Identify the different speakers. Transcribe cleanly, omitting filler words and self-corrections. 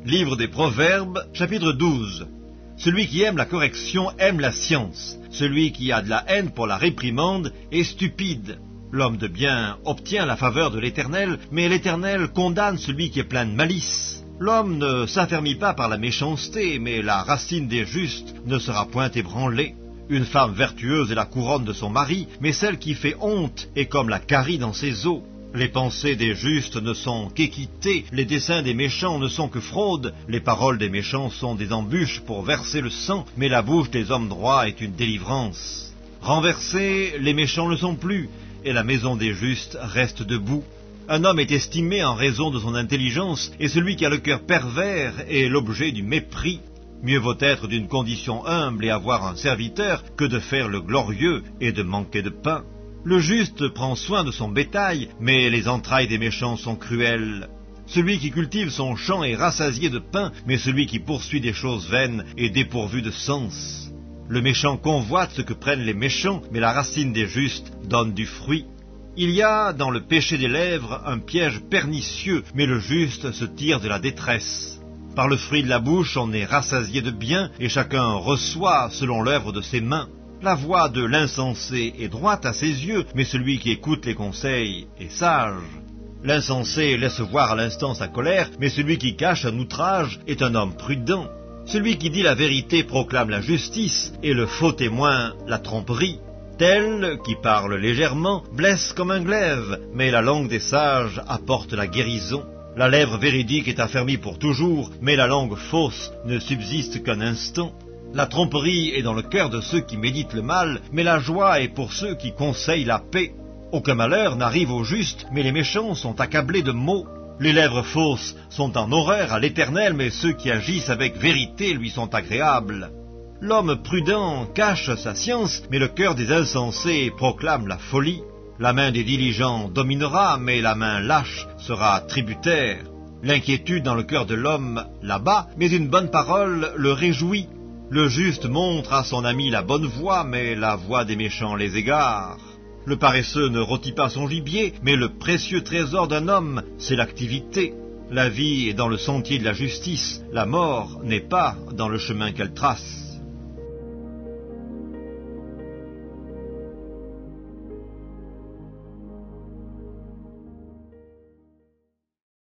Speaker 1: Livre des Proverbes, chapitre 12. Celui qui aime la correction aime la science. Celui qui a de la haine pour la réprimande est stupide. L'homme de bien obtient la faveur de l'Éternel, mais l'Éternel condamne celui qui est plein de malice. L'homme ne s'affermit pas par la méchanceté, mais la racine des justes ne sera point ébranlée. Une femme vertueuse est la couronne de son mari, mais celle qui fait honte est comme la carie dans ses os. Les pensées des justes ne sont qu'équité, les desseins des méchants ne sont que fraude, les paroles des méchants sont des embûches pour verser le sang, mais la bouche des hommes droits est une délivrance. Renversés, les méchants ne sont plus, et la maison des justes reste debout. Un homme est estimé en raison de son intelligence, et celui qui a le cœur pervers est l'objet du mépris. Mieux vaut être d'une condition humble et avoir un serviteur que de faire le glorieux et de manquer de pain. Le juste prend soin de son bétail, mais les entrailles des méchants sont cruelles. Celui qui cultive son champ est rassasié de pain, mais celui qui poursuit des choses vaines est dépourvu de sens. Le méchant convoite ce que prennent les méchants, mais la racine des justes donne du fruit. Il y a dans le péché des lèvres un piège pernicieux, mais le juste se tire de la détresse. Par le fruit de la bouche, on est rassasié de bien, et chacun reçoit selon l'œuvre de ses mains. La voix de l'insensé est droite à ses yeux, mais celui qui écoute les conseils est sage. L'insensé laisse voir à l'instant sa colère, mais celui qui cache un outrage est un homme prudent. Celui qui dit la vérité proclame la justice, et le faux témoin la tromperie. Tel qui parle légèrement blesse comme un glaive, mais la langue des sages apporte la guérison. La lèvre véridique est affermie pour toujours, mais la langue fausse ne subsiste qu'un instant. La tromperie est dans le cœur de ceux qui méditent le mal, mais la joie est pour ceux qui conseillent la paix. Aucun malheur n'arrive aux justes, mais les méchants sont accablés de maux. Les lèvres fausses sont en horreur à l'Éternel, mais ceux qui agissent avec vérité lui sont agréables. L'homme prudent cache sa science, mais le cœur des insensés proclame la folie. La main des diligents dominera, mais la main lâche sera tributaire. L'inquiétude dans le cœur de l'homme l'abat, mais une bonne parole le réjouit. Le juste montre à son ami la bonne voie, mais la voie des méchants les égare. Le paresseux ne rôtit pas son gibier, mais le précieux trésor d'un homme, c'est l'activité. La vie est dans le sentier de la justice, la mort n'est pas dans le chemin qu'elle trace.